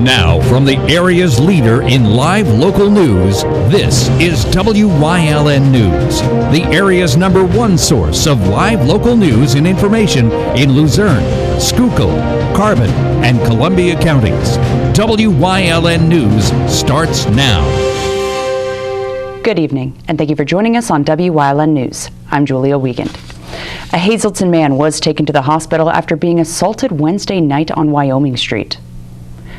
Now, from the area's leader in live local news, this is WYLN News, the area's #1 source of live local news and information in Luzerne, Schuylkill, Carbon, and Columbia counties. WYLN News starts now. Good evening, and thank you for joining us on WYLN News. I'm Julia Wiegand. A Hazleton man was taken to the hospital after being assaulted Wednesday night on Wyoming Street.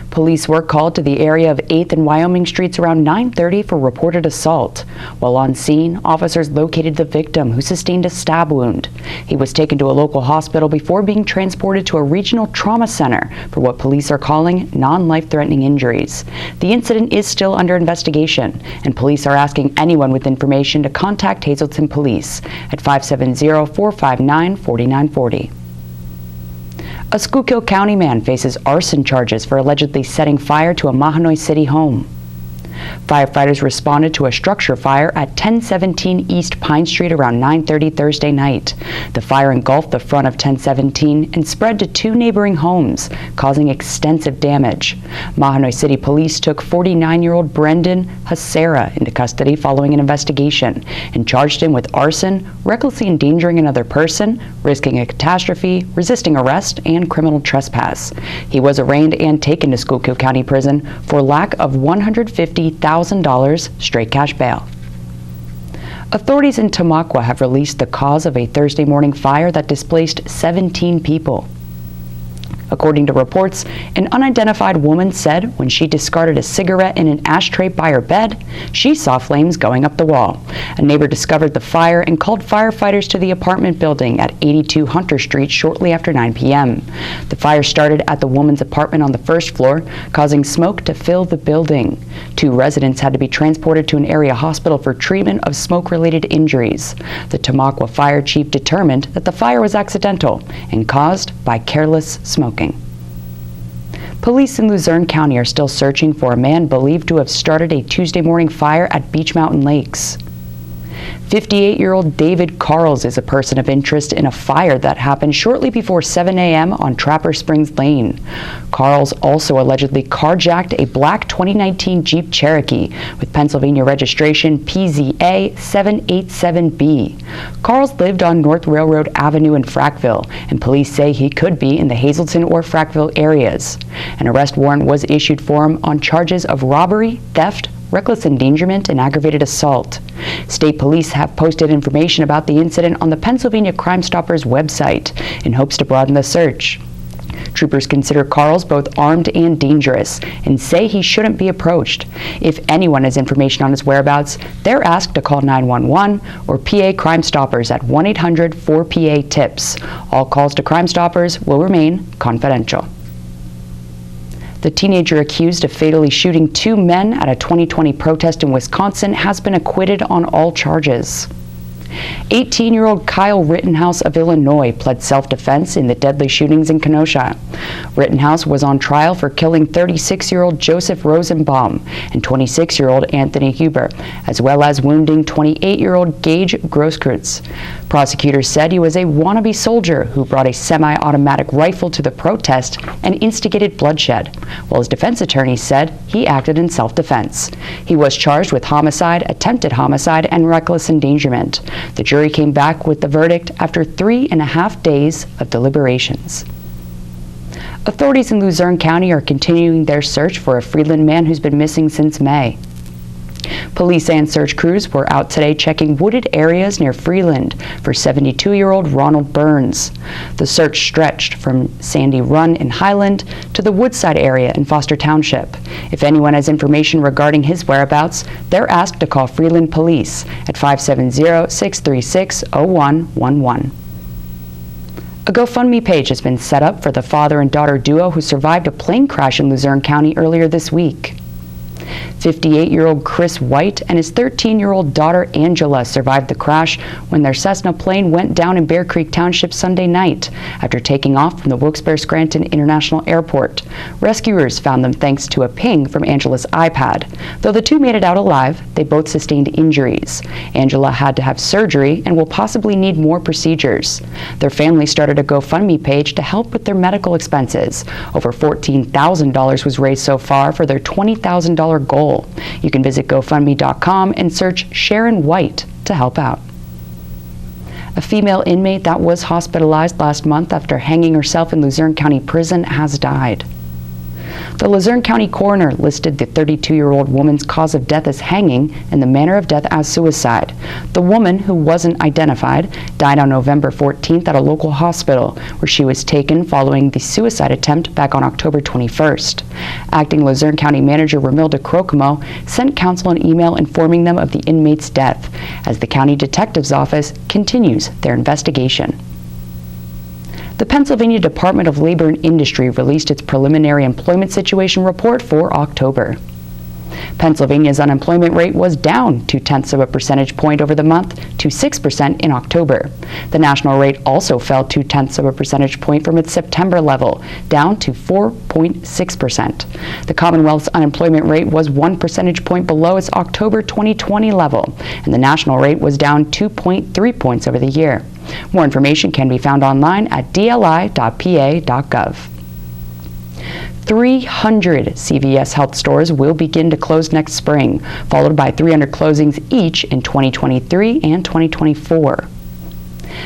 Police were called to the area of 8th and Wyoming Streets around 9:30 for reported assault. While on scene, officers located the victim, who sustained a stab wound. He was taken to a local hospital before being transported to a regional trauma center for what police are calling non-life-threatening injuries. The incident is still under investigation, and police are asking anyone with information to contact Hazleton Police at 570-459-4940. A Schuylkill County man faces arson charges for allegedly setting fire to a Mahanoy City home. Firefighters responded to a structure fire at 1017 East Pine Street around 9:30 Thursday night. The fire engulfed the front of 1017 and spread to two neighboring homes, causing extensive damage. Mahanoy City Police took 49-year-old Brendan Hasera into custody following an investigation and charged him with arson, recklessly endangering another person, risking a catastrophe, resisting arrest, and criminal trespass. He was arraigned and taken to Schuylkill County Prison for lack of $150,000 straight cash bail. Authorities in Tamaqua have released the cause of a Thursday morning fire that displaced 17 people. According to reports, an unidentified woman said when she discarded a cigarette in an ashtray by her bed, she saw flames going up the wall. A neighbor discovered the fire and called firefighters to the apartment building at 82 Hunter Street shortly after 9 p.m. The fire started at the woman's apartment on the first floor, causing smoke to fill the building. Two residents had to be transported to an area hospital for treatment of smoke-related injuries. The Tamaqua fire chief determined that the fire was accidental and caused by careless smoking. Police in Luzerne County are still searching for a man believed to have started a Tuesday morning fire at Beach Mountain Lakes. 58-year-old David Carls is a person of interest in a fire that happened shortly before 7 a.m. on Trapper Springs Lane. Carls also allegedly carjacked a black 2019 Jeep Cherokee with Pennsylvania registration PZA 787B. Carls lived on North Railroad Avenue in Frackville, and police say he could be in the Hazleton or Frackville areas. An arrest warrant was issued for him on charges of robbery, theft, reckless endangerment, and aggravated assault. State police have posted information about the incident on the Pennsylvania Crime Stoppers website in hopes to broaden the search. Troopers consider Carls both armed and dangerous and say he shouldn't be approached. If anyone has information on his whereabouts, they're asked to call 911 or PA Crime Stoppers at 1-800-4PA-TIPS. All calls to Crime Stoppers will remain confidential. The teenager accused of fatally shooting two men at a 2020 protest in Wisconsin has been acquitted on all charges. 18-year-old Kyle Rittenhouse of Illinois pled self-defense in the deadly shootings in Kenosha. Rittenhouse was on trial for killing 36-year-old Joseph Rosenbaum and 26-year-old Anthony Huber, as well as wounding 28-year-old Gage Grosskreutz. Prosecutors said he was a wannabe soldier who brought a semi-automatic rifle to the protest and instigated bloodshed, while his defense attorney said he acted in self-defense. He was charged with homicide, attempted homicide, and reckless endangerment. The jury came back with the verdict after 3.5 days of deliberations. Authorities in Luzerne County are continuing their search for a Freeland man who's been missing since May. Police and search crews were out today checking wooded areas near Freeland for 72-year-old Ronald Burns. The search stretched from Sandy Run in Highland to the Woodside area in Foster Township. If anyone has information regarding his whereabouts, they're asked to call Freeland Police at 570-636-0111. A GoFundMe page has been set up for the father and daughter duo who survived a plane crash in Luzerne County earlier this week. 58-year-old Chris White and his 13-year-old daughter Angela survived the crash when their Cessna plane went down in Bear Creek Township Sunday night after taking off from the Wilkes-Barre-Scranton International Airport. Rescuers found them thanks to a ping from Angela's iPad. Though the two made it out alive, they both sustained injuries. Angela had to have surgery and will possibly need more procedures. Their family started a GoFundMe page to help with their medical expenses. Over $14,000 was raised so far for their $20,000 goal. You can visit GoFundMe.com and search Sharon White to help out. A female inmate that was hospitalized last month after hanging herself in Luzerne County Prison has died. The Luzerne County coroner listed the 32-year-old woman's cause of death as hanging and the manner of death as suicide. The woman, who wasn't identified, died on November 14th at a local hospital, where she was taken following the suicide attempt back on October 21st. Acting Luzerne County Manager Romilda Crocomo sent council an email informing them of the inmate's death, as the county detective's office continues their investigation. The Pennsylvania Department of Labor and Industry released its preliminary employment situation report for October. Pennsylvania's unemployment rate was down 0.2 of a percentage point over the month to 6% in October. The national rate also fell 0.2 of a percentage point from its September level, down to 4.6%. The Commonwealth's unemployment rate was 1 percentage point below its October 2020 level, and the national rate was down 2.3 points over the year. More information can be found online at dli.pa.gov. 300 CVS Health stores will begin to close next spring, followed by 300 closings each in 2023 and 2024.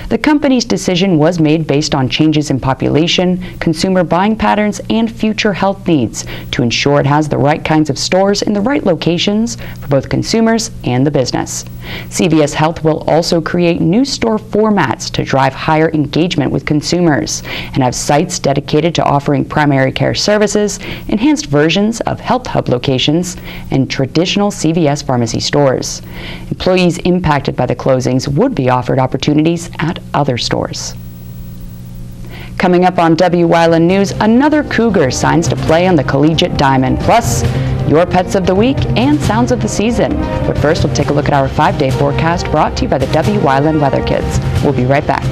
The company's decision was made based on changes in population, consumer buying patterns, and future health needs to ensure it has the right kinds of stores in the right locations for both consumers and the business. CVS Health will also create new store formats to drive higher engagement with consumers and have sites dedicated to offering primary care services, enhanced versions of Health Hub locations, and traditional CVS pharmacy stores. Employees impacted by the closings would be offered opportunities at other stores. Coming up on Wyln News, another cougar signs to play on the Collegiate Diamond, plus your pets of the week and sounds of the season. But first, we'll take a look at our 5-day forecast brought to you by the Wyln Weather Kids. We'll be right back.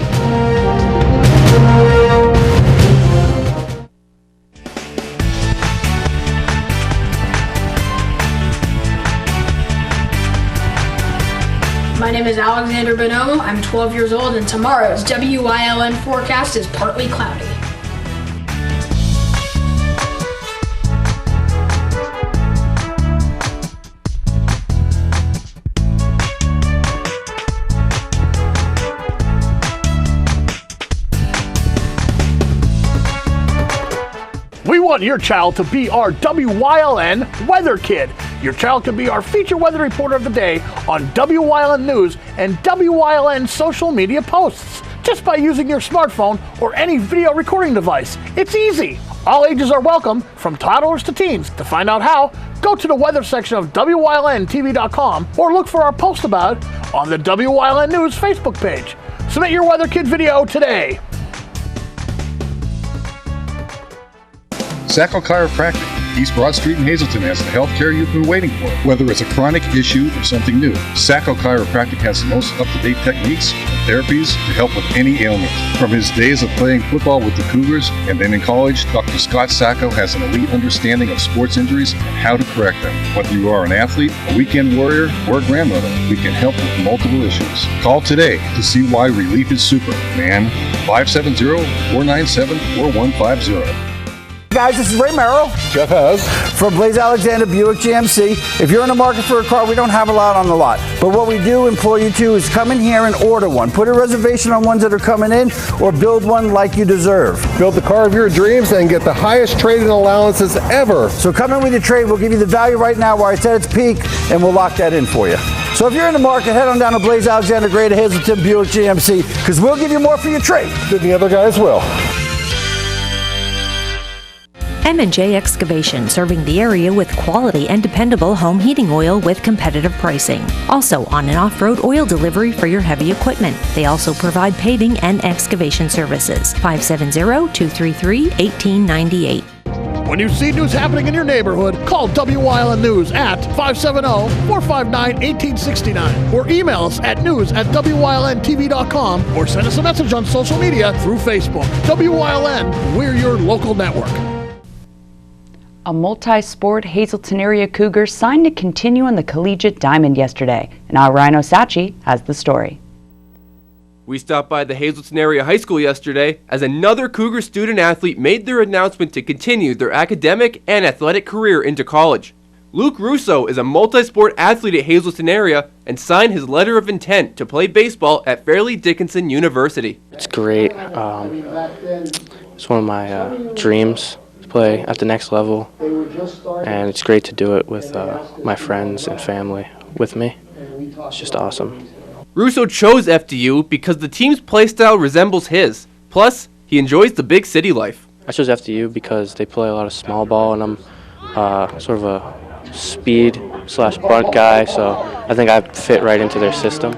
My name is Alexander Bonomo. I'm 12 years old, and tomorrow's Wyln forecast is partly cloudy. We want your child to be our Wyln Weather Kid. Your child can be our feature weather reporter of the day on Wyln News and Wyln social media posts, just by using your smartphone or any video recording device. It's easy. All ages are welcome, from toddlers to teens. To find out how, go to the weather section of WYLNTV.com or look for our post about it on the Wyln News Facebook page. Submit your Weather Kid video today. Sacco Chiropractic, East Broad Street in Hazleton, has the health care you've been waiting for. Whether it's a chronic issue or something new, Sacco Chiropractic has the most up-to-date techniques and therapies to help with any ailment. From his days of playing football with the Cougars and then in college, Dr. Scott Sacco has an elite understanding of sports injuries and how to correct them. Whether you are an athlete, a weekend warrior, or a grandmother, we can help with multiple issues. Call today to see why relief is super, man. 570-497-4150. Guys, this is Ray Merrill. Jeff Has. From Blaze Alexander Buick GMC. If you're in the market for a car, we don't have a lot on the lot. But what we do implore you to is come in here and order one. Put a reservation on ones that are coming in, or build one like you deserve. Build the car of your dreams and get the highest trade-in allowances ever. So come in with your trade. We'll give you the value right now where it's at its peak, and we'll lock that in for you. So if you're in the market, head on down to Blaze Alexander Greater Hazleton Buick GMC, because we'll give you more for your trade than the other guys will. M&J Excavation, serving the area with quality and dependable home heating oil with competitive pricing. Also on and off-road oil delivery for your heavy equipment. They also provide paving and excavation services. 570-233-1898. When you see news happening in your neighborhood, call WYLN News at 570-459-1869 or email us at news@WYLNTV.com or send us a message on social media through Facebook. WYLN, we're your local network. A multi-sport Hazleton area Cougar signed to continue on the collegiate diamond yesterday, and our Rhino Sachi has the story. We stopped by the Hazleton area high school yesterday as another Cougar student athlete made their announcement to continue their academic and athletic career into college. Luke Russo is a multi-sport athlete at Hazleton area and signed his letter of intent to play baseball at Fairleigh Dickinson University. It's great. It's one of my dreams. Play at the next level, and it's great to do it with my friends and family with me. It's just awesome. Russo chose FDU because the team's play style resembles his. Plus, he enjoys the big city life. I chose FDU because they play a lot of small ball, and I'm sort of a speed/bunt guy, so I think I fit right into their system.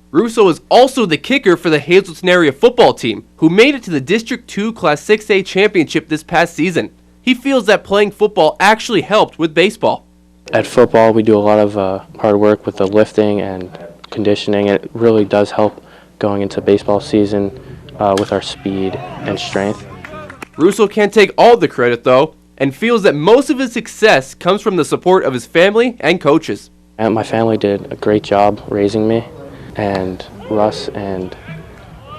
Russo is also the kicker for the Hazleton area football team, who made it to the District 2 Class 6A championship this past season. He feels that playing football actually helped with baseball. At football, we do a lot of hard work with the lifting and conditioning. It really does help going into baseball season with our speed and strength. Russo can't take all the credit, though, and feels that most of his success comes from the support of his family and coaches. And my family did a great job raising me. And Russ and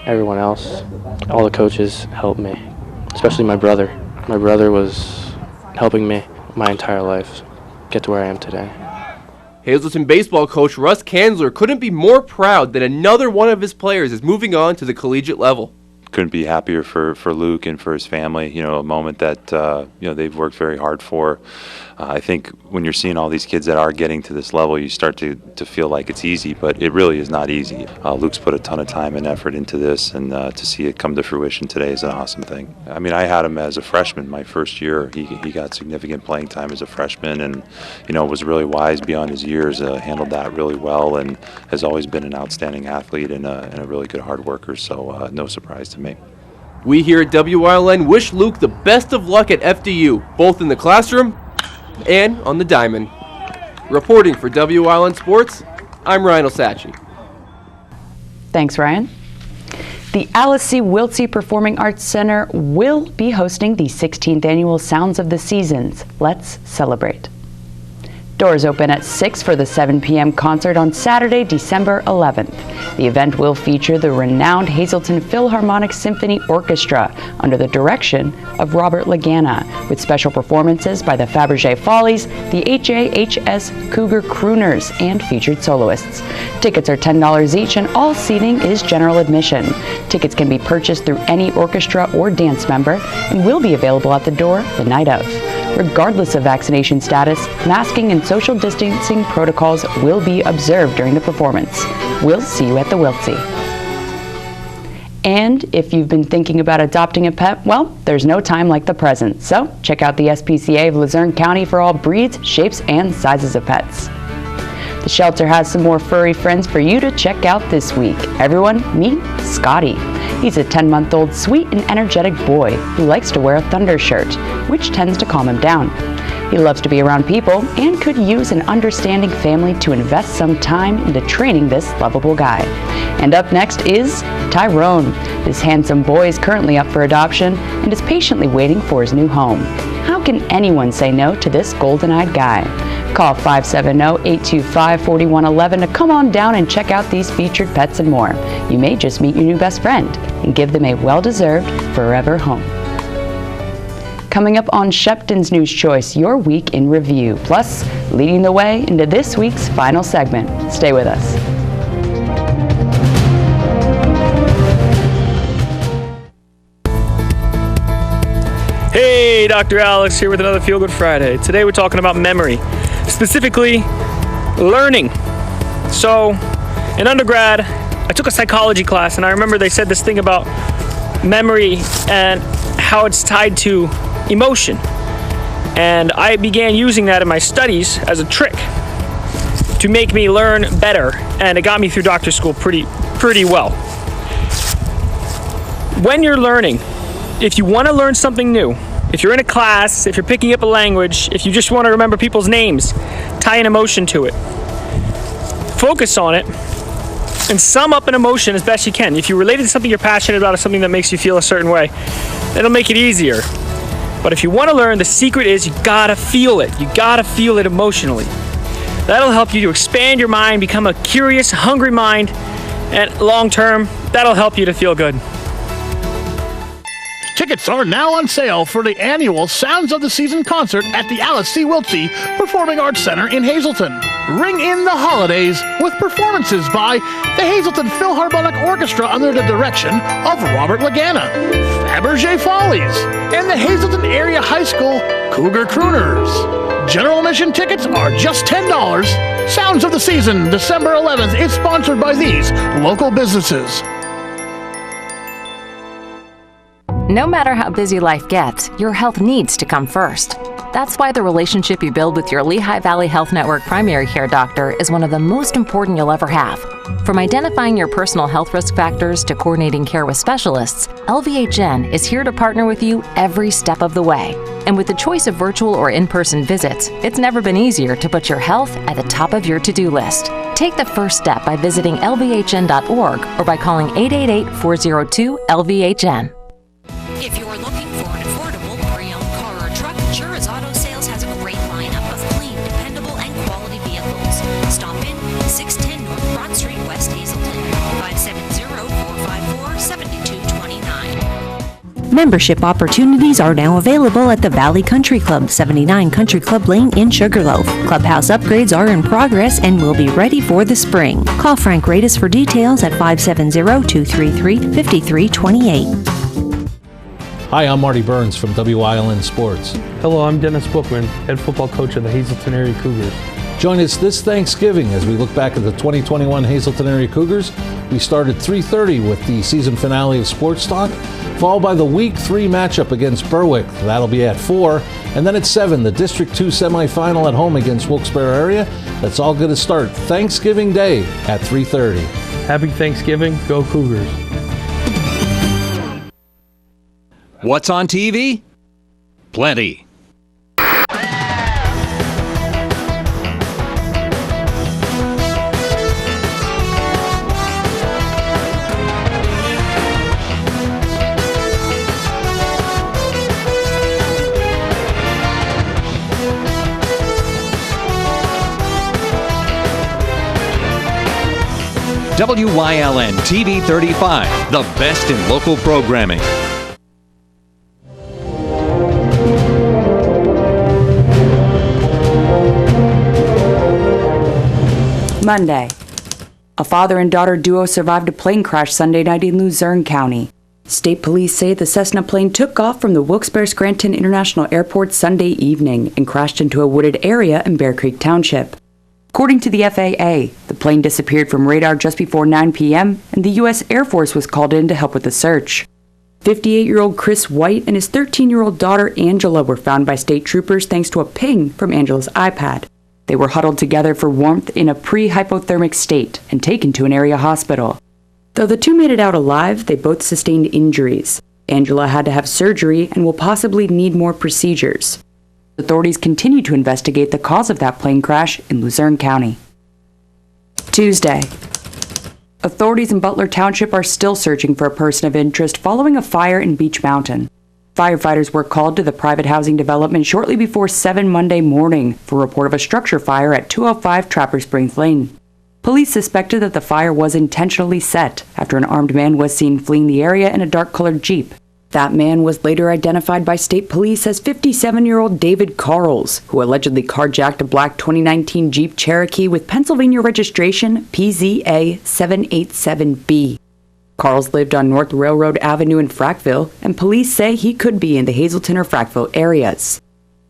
everyone else, all the coaches helped me, especially my brother. My brother was helping me my entire life get to where I am today. Hazleton baseball coach Russ Kanzler couldn't be more proud that another one of his players is moving on to the collegiate level. Couldn't be happier for Luke and for his family. You know, a moment that they've worked very hard for. I think when you're seeing all these kids that are getting to this level, you start to feel like it's easy, but it really is not easy. Luke's put a ton of time and effort into this, and to see it come to fruition today is an awesome thing. I mean, I had him as a freshman my first year. He got significant playing time as a freshman, and was really wise beyond his years. Handled that really well, and has always been an outstanding athlete and a really good hard worker. So no surprise to me. We here at WYLN wish Luke the best of luck at FDU, both in the classroom and on the diamond. Reporting for WYLN Sports, I'm Ryan Sachi. Thanks, Ryan. The Alice C. Wiltsey Performing Arts Center will be hosting the 16th annual Sounds of the Seasons. Let's celebrate. Doors open at 6 for the 7 p.m. concert on Saturday, December 11th. The event will feature the renowned Hazleton Philharmonic Symphony Orchestra under the direction of Robert Lagana, with special performances by the Fabergé Follies, the HAHS Cougar Crooners, and featured soloists. Tickets are $10 each, and all seating is general admission. Tickets can be purchased through any orchestra or dance member and will be available at the door the night of. Regardless of vaccination status, masking and social distancing protocols will be observed during the performance. We'll see you at the Wiltsey. And if you've been thinking about adopting a pet, well, there's no time like the present. So check out the SPCA of Luzerne County for all breeds, shapes, and sizes of pets. The shelter has some more furry friends for you to check out this week. Everyone, meet Scotty. He's a 10-month-old sweet and energetic boy who likes to wear a thunder shirt, which tends to calm him down. He loves to be around people and could use an understanding family to invest some time into training this lovable guy. And up next is Tyrone. This handsome boy is currently up for adoption and is patiently waiting for his new home. How can anyone say no to this golden-eyed guy? Call 570-825-4111 to come on down and check out these featured pets and more. You may just meet your new best friend and give them a well-deserved forever home. Coming up on Shepton's News Choice, your week in review, plus leading the way into this week's final segment. Stay with us. Hey, Dr. Alex here with another Feel Good Friday. Today we're talking about memory, specifically learning. So, in undergrad, I took a psychology class, and I remember they said this thing about memory and how it's tied to emotion. And I began using that in my studies as a trick to make me learn better, and it got me through doctor school pretty well. When you're learning, if you want to learn something new, if you're in a class, if you're picking up a language, if you just want to remember people's names, tie an emotion to it. Focus on it and sum up an emotion as best you can. If you relate it to something you're passionate about or something that makes you feel a certain way, it'll make it easier. But if you want to learn, the secret is you gotta feel it. You gotta feel it emotionally. That'll help you to expand your mind, become a curious, hungry mind, and long term, that'll help you to feel good. Tickets are now on sale for the annual Sounds of the Season concert at the Alice C. Wiltsey Performing Arts Center in Hazleton. Ring in the holidays with performances by the Hazleton Philharmonic Orchestra under the direction of Robert Lagana, Fabergé Follies, and the Hazleton Area High School Cougar Crooners. General admission tickets are just $10. Sounds of the Season, December 11th, is sponsored by these local businesses. No matter how busy life gets, your health needs to come first. That's why the relationship you build with your Lehigh Valley Health Network primary care doctor is one of the most important you'll ever have. From identifying your personal health risk factors to coordinating care with specialists, LVHN is here to partner with you every step of the way. And with the choice of virtual or in-person visits, it's never been easier to put your health at the top of your to-do list. Take the first step by visiting lvhn.org or by calling 888-402-LVHN. If you're looking for an affordable pre-owned car or truck, Chura's Auto Sales has a great lineup of clean, dependable, and quality vehicles. Stop in 610 North Broad Street, West Hazleton, 570-454-7229. Membership opportunities are now available at the Valley Country Club, 79 Country Club Lane in Sugarloaf. Clubhouse upgrades are in progress and will be ready for the spring. Call Frank Radis for details at 570-233-5328. Hi, I'm Marty Burns from Wyln Sports. Hello, I'm Dennis Bookman, head football coach of the Hazleton Area Cougars. Join us this Thanksgiving as we look back at the 2021 Hazleton Area Cougars. We start at 3:30 with the season finale of Sports Talk, followed by the Week 3 matchup against Berwick. That'll be at 4. And then at 7, the District 2 semifinal at home against Wilkes-Barre area. That's all going to start Thanksgiving Day at 3:30. Happy Thanksgiving. Go Cougars. What's on TV? Plenty. WYLN TV 35, the best in local programming. Monday. A father and daughter duo survived a plane crash Sunday night in Luzerne County. State police say the Cessna plane took off from the Wilkes-Barre-Scranton International Airport Sunday evening and crashed into a wooded area in Bear Creek Township. According to the FAA, the plane disappeared from radar just before 9 p.m., and the U.S. Air Force was called in to help with the search. 58-year-old Chris White and his 13-year-old daughter Angela were found by state troopers thanks to a ping from Angela's iPad. They were huddled together for warmth in a pre-hypothermic state and taken to an area hospital. Though the two made it out alive, they both sustained injuries. Angela had to have surgery and will possibly need more procedures. Authorities continue to investigate the cause of that plane crash in Luzerne County. Tuesday. Authorities in Butler Township are still searching for a person of interest following a fire in Beech Mountain. Firefighters were called to the private housing development shortly before 7 Monday morning for a report of a structure fire at 205 Trapper Springs Lane. Police suspected that the fire was intentionally set after an armed man was seen fleeing the area in a dark-colored Jeep. That man was later identified by state police as 57-year-old David Carls, who allegedly carjacked a black 2019 Jeep Cherokee with Pennsylvania registration PZA 787B. Carls lived on North Railroad Avenue in Frackville, and police say he could be in the Hazleton or Frackville areas.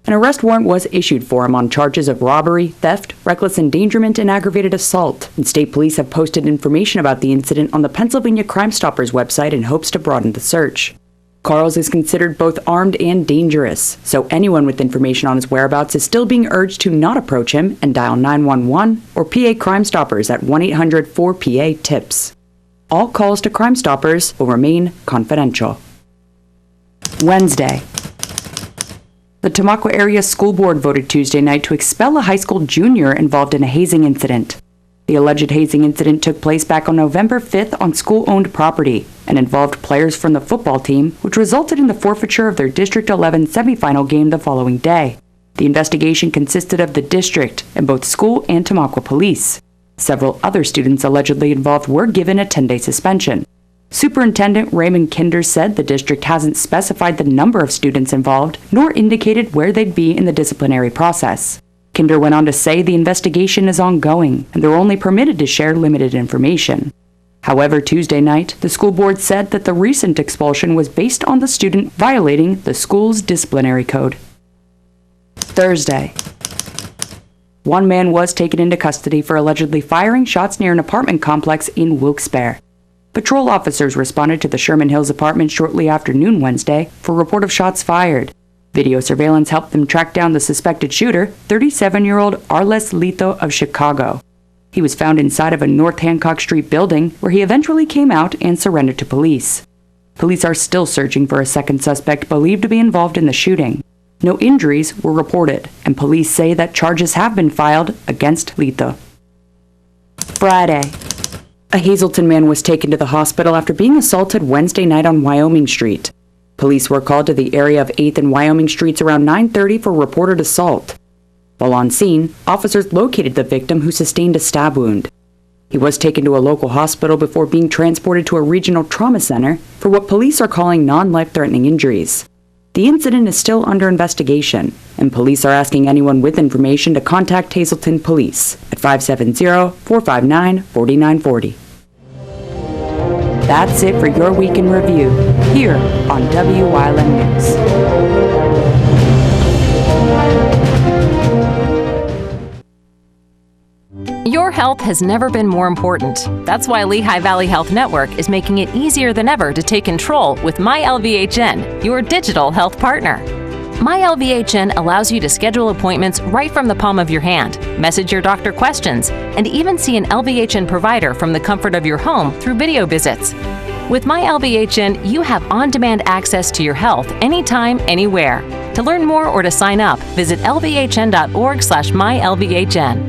An arrest warrant was issued for him on charges of robbery, theft, reckless endangerment, and aggravated assault, and state police have posted information about the incident on the Pennsylvania Crime Stoppers website in hopes to broaden the search. Carls is considered both armed and dangerous, so anyone with information on his whereabouts is still being urged to not approach him and dial 911 or PA Crime Stoppers at 1-800-4PA-TIPS. All calls to Crime Stoppers will remain confidential. Wednesday. The Tamaqua Area School Board voted Tuesday night to expel a high school junior involved in a hazing incident. The alleged hazing incident took place back on November 5th on school-owned property and involved players from the football team, which resulted in the forfeiture of their District 11 semifinal game the following day. The investigation consisted of the district and both school and Tamaqua police. Several other students allegedly involved were given a 10-day suspension. Superintendent Raymond Kinder said the district hasn't specified the number of students involved, nor indicated where they'd be in the disciplinary process. Kinder went on to say the investigation is ongoing, and they're only permitted to share limited information. However, Tuesday night, the school board said that the recent expulsion was based on the student violating the school's disciplinary code. Thursday. One man was taken into custody for allegedly firing shots near an apartment complex in Wilkes-Barre. Patrol officers responded to the Sherman Hills apartment shortly after noon Wednesday for a report of shots fired. Video surveillance helped them track down the suspected shooter, 37-year-old Arles Lito of Chicago. He was found inside of a North Hancock Street building where he eventually came out and surrendered to police. Police are still searching for a second suspect believed to be involved in the shooting. No injuries were reported, and police say that charges have been filed against Lito. Friday. A Hazleton man was taken to the hospital after being assaulted Wednesday night on Wyoming Street. Police were called to the area of 8th and Wyoming Streets around 9:30 for reported assault. While on scene, officers located the victim who sustained a stab wound. He was taken to a local hospital before being transported to a regional trauma center for what police are calling non-life-threatening injuries. The incident is still under investigation, and police are asking anyone with information to contact Hazleton Police at 570-459-4940. That's it for your week in review here on Wyln News. Your health has never been more important. That's why Lehigh Valley Health Network is making it easier than ever to take control with MyLVHN, your digital health partner. MyLVHN allows you to schedule appointments right from the palm of your hand, message your doctor questions, and even see an LVHN provider from the comfort of your home through video visits. With MyLVHN, you have on-demand access to your health anytime, anywhere. To learn more or to sign up, visit lvhn.org/mylvhn.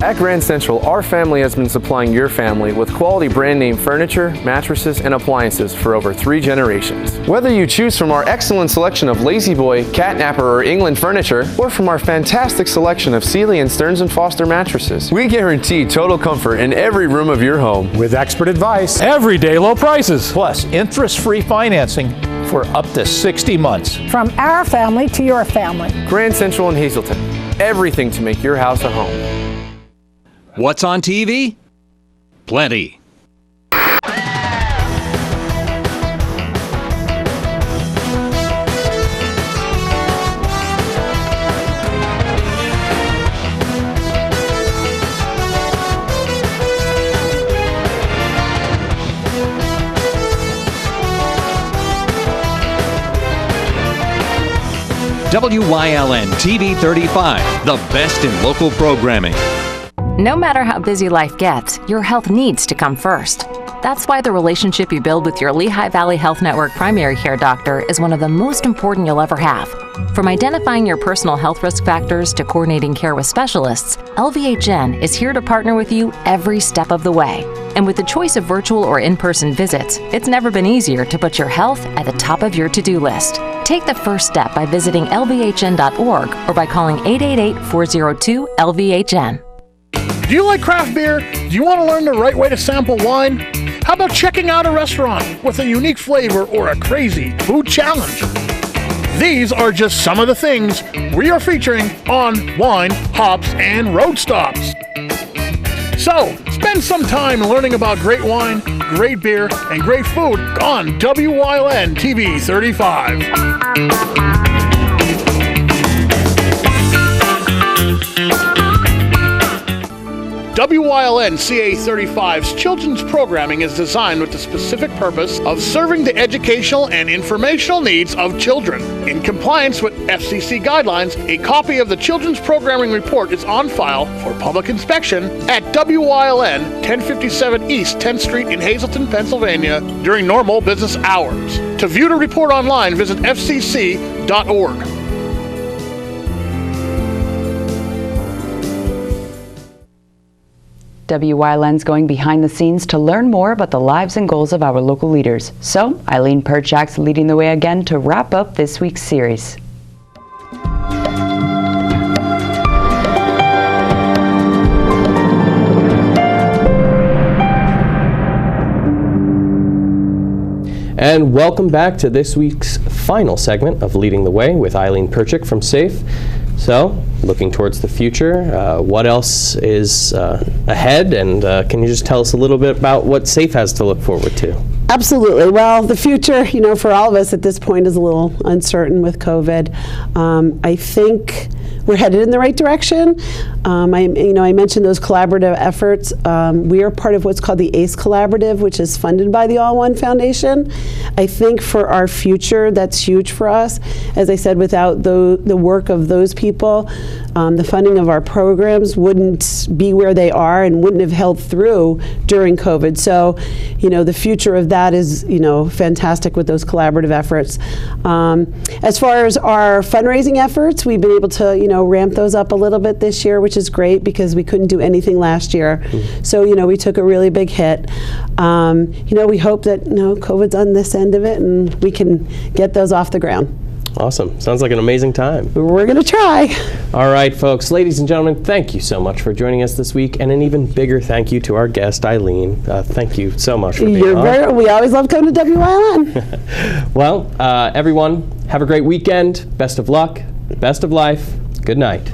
At Grand Central, our family has been supplying your family with quality brand name furniture, mattresses, and appliances for over 3 generations. Whether you choose from our excellent selection of Lazy Boy, Catnapper, or England furniture, or from our fantastic selection of Sealy and Stearns & Foster mattresses, we guarantee total comfort in every room of your home. With expert advice, everyday low prices, plus interest-free financing for up to 60 months. From our family to your family. Grand Central in Hazleton. Everything to make your house a home. What's on TV? Plenty. WYLN TV 35, the best in local programming. No matter how busy life gets, your health needs to come first. That's why the relationship you build with your Lehigh Valley Health Network primary care doctor is one of the most important you'll ever have. From identifying your personal health risk factors to coordinating care with specialists, LVHN is here to partner with you every step of the way. And with the choice of virtual or in-person visits, it's never been easier to put your health at the top of your to-do list. Take the first step by visiting lvhn.org or by calling 888-402-LVHN. Do you like craft beer? Do you want to learn the right way to sample wine? How about checking out a restaurant with a unique flavor or a crazy food challenge? These are just some of the things we are featuring on Wine, Hops, and Road Stops. So, spend some time learning about great wine, great beer, and great food on WYLN TV 35. WYLN CA35's children's programming is designed with the specific purpose of serving the educational and informational needs of children. In compliance with FCC guidelines, a copy of the Children's Programming Report is on file for public inspection at WYLN 1057 East 10th Street in Hazleton, Pennsylvania during normal business hours. To view the report online, visit fcc.org. WYLN's going behind the scenes to learn more about the lives and goals of our local leaders. So, Eileen Perchak's leading the way again to wrap up this week's series. And welcome back to this week's final segment of Leading the Way with Eileen Perchak from SAFE. So, looking towards the future, what else is ahead, and can you just tell us a little bit about what SAFE has to look forward to? Absolutely. Well, the future, for all of us at this point is a little uncertain with COVID. I think we're headed in the right direction. I mentioned those collaborative efforts. We are part of what's called the ACE Collaborative, which is funded by the Wyln Foundation. I think for our future, that's huge for us. As I said, without the work of those people, the funding of our programs wouldn't be where they are and wouldn't have held through during COVID. So, the future of that is, fantastic with those collaborative efforts. As far as our fundraising efforts, we've been able to, ramp those up a little bit this year, which is great because we couldn't do anything last year. Mm-hmm. So, we took a really big hit. We hope that, COVID's on this end of it and we can get those off the ground. Awesome. Sounds like an amazing time. We're going to try. All right, folks. Ladies and gentlemen, thank you so much for joining us this week. And an even bigger thank you to our guest, Eileen. Thank you so much for being on. We always love coming to WYLN. Well, everyone, have a great weekend. Best of luck. Best of life. Good night.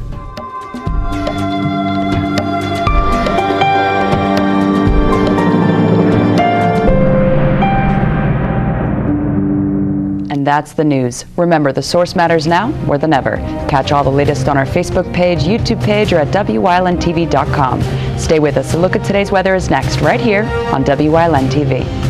And that's the news. Remember, the source matters now more than ever. Catch all the latest on our Facebook page, YouTube page, or at WYLNTV.com. Stay with us. A look at today's weather is next, right here on WYLN TV.